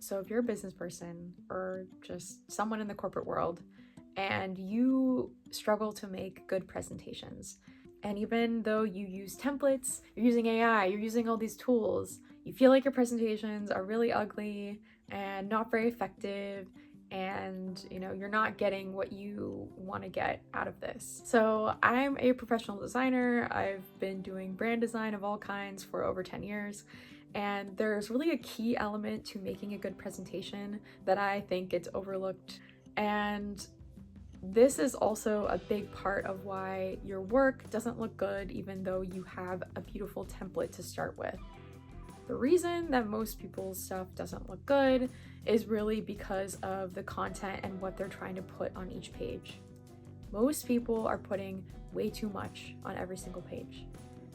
So if you're a business person or just someone in the corporate world and you struggle to make good presentations, and even though you use templates, you're using AI, you're using all these tools, you feel like your presentations are really ugly and not very effective, and you're not getting what you want to get out of this. So I'm a professional designer. I've been doing brand design of all kinds for over 10 years. And there's really a key element to making a good presentation that I think gets overlooked. And this is also a big part of why your work doesn't look good even though you have a beautiful template to start with. The reason that most people's stuff doesn't look good is really because of the content and what they're trying to put on each page. Most people are putting way too much on every single page.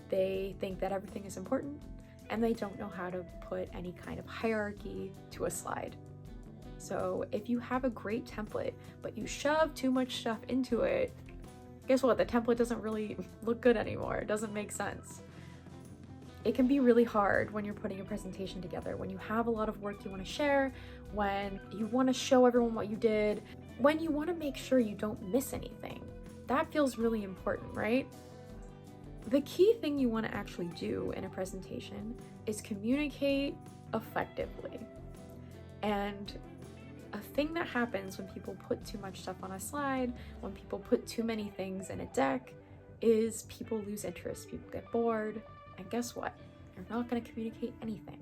They think that everything is important, and they don't know how to put any kind of hierarchy to a slide. So if you have a great template, but you shove too much stuff into it, guess what? The template doesn't really look good anymore. It doesn't make sense. It can be really hard when you're putting a presentation together, when you have a lot of work you want to share, when you want to show everyone what you did, when you want to make sure you don't miss anything. That feels really important, right? The key thing you want to actually do in a presentation is communicate effectively. And a thing that happens when people put too much stuff on a slide, when people put too many things in a deck, is people lose interest, people get bored, and guess what? You're not going to communicate anything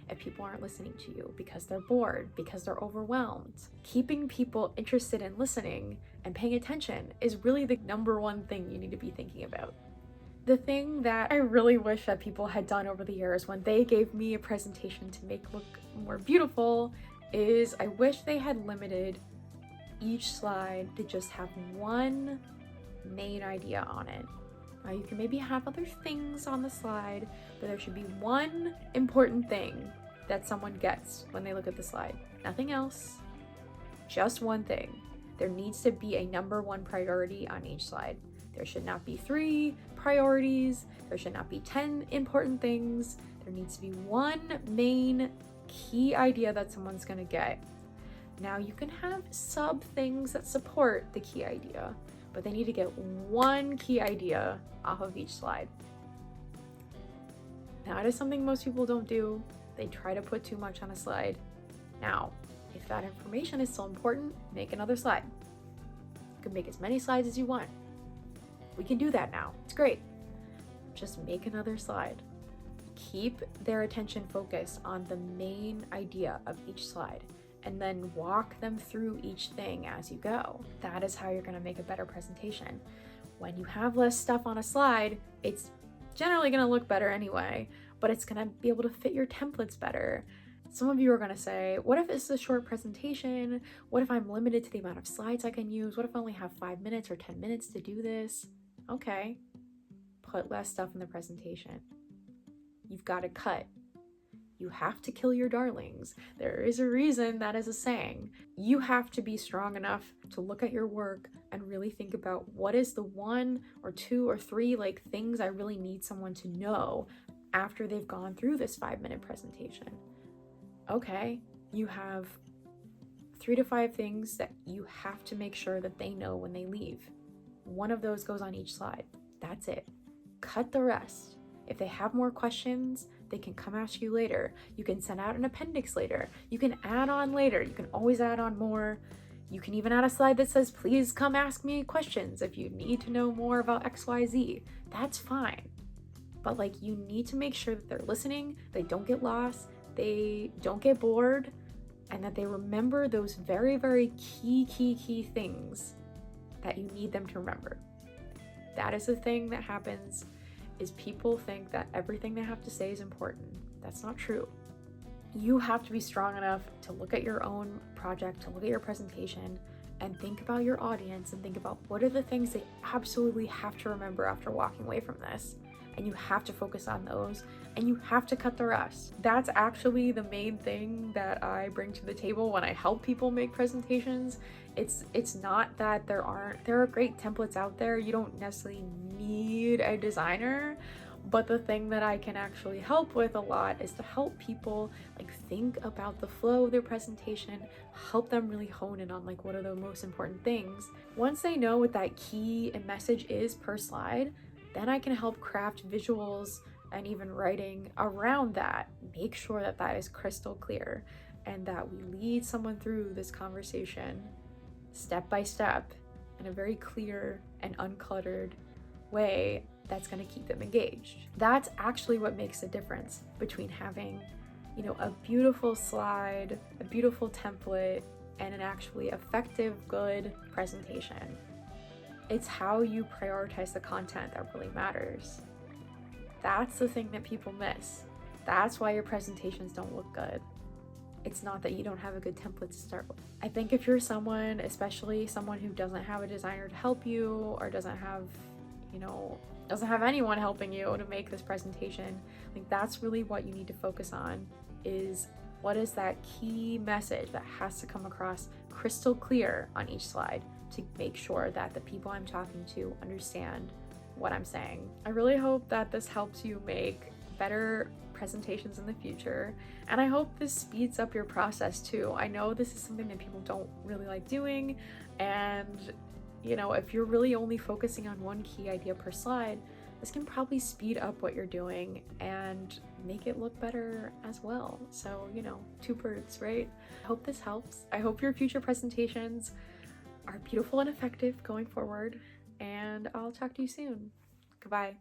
if people aren't listening to you because they're bored, because they're overwhelmed. Keeping people interested in listening and paying attention is really the number one thing you need to be thinking about. The thing that I really wish that people had done over the years when they gave me a presentation to make look more beautiful is I wish they had limited each slide to just have one main idea on it. You can maybe have other things on the slide, but there should be one important thing that someone gets when they look at the slide. Nothing else, just one thing. There needs to be a number one priority on each slide. There should not be 3 priorities. There should not be 10 important things. There needs to be one main key idea that someone's gonna get. Now you can have sub things that support the key idea, but they need to get one key idea off of each slide. Now, that is something most people don't do. They try to put too much on a slide. Now, if that information is still important, make another slide. You can make as many slides as you want. We can do that now. It's great. Just make another slide. Keep their attention focused on the main idea of each slide, and then walk them through each thing as you go. That is how you're going to make a better presentation. When you have less stuff on a slide, it's generally going to look better anyway, but it's going to be able to fit your templates better. Some of you are going to say, what if it's a short presentation? What if I'm limited to the amount of slides I can use? What if I only have 5 minutes or 10 minutes to do this? Okay, put less stuff in the presentation. You've got to cut. You have to kill your darlings. There is a reason that is a saying. You have to be strong enough to look at your work and really think about what is the 1 or 2 or 3 things I really need someone to know after they've gone through this 5-minute presentation. Okay, you have 3 to 5 things that you have to make sure that they know when they leave. One of those goes on each slide. That's it. Cut the rest. If they have more questions, they can come ask you later. You can send out an appendix later. You can add on later. You can always add on more. You can even add a slide that says, please come ask me questions if you need to know more about XYZ. That's fine. But you need to make sure that they're listening, they don't get lost, they don't get bored, and that they remember those very, very key things that you need them to remember. That is the thing that happens, is people think that everything they have to say is important. That's not true. You have to be strong enough to look at your own project, to look at your presentation, and think about your audience and think about what are the things they absolutely have to remember after walking away from this. And you have to focus on those, and you have to cut the rest. That's actually the main thing that I bring to the table when I help people make presentations. It's not that there are great templates out there. You don't necessarily need a designer, But the thing that I can actually help with a lot is to help people like think about the flow of their presentation, help them really hone in on like what are the most important things. Once they know what that key and message is per slide, then I can help craft visuals and even writing around that. Make sure that that is crystal clear and that we lead someone through this conversation step by step in a very clear and uncluttered way that's going to keep them engaged. That's actually what makes a difference between having, you know, a beautiful slide, a beautiful template, and an actually effective, good presentation. It's how you prioritize the content that really matters. That's the thing that people miss. That's why your presentations don't look good. It's not that you don't have a good template to start with. I think if you're someone, especially someone who doesn't have a designer to help you or doesn't have anyone helping you to make this presentation, like that's really what you need to focus on, is what is that key message that has to come across crystal clear on each slide to make sure that the people I'm talking to understand what I'm saying. I really hope that this helps you make better presentations in the future, and I hope this speeds up your process too. I know this is something that people don't really like doing, and you know, if you're really only focusing on one key idea per slide, this can probably speed up what you're doing and make it look better as well. So, you know, two birds, right? I hope this helps. I hope your future presentations are beautiful and effective going forward, and I'll talk to you soon. Goodbye.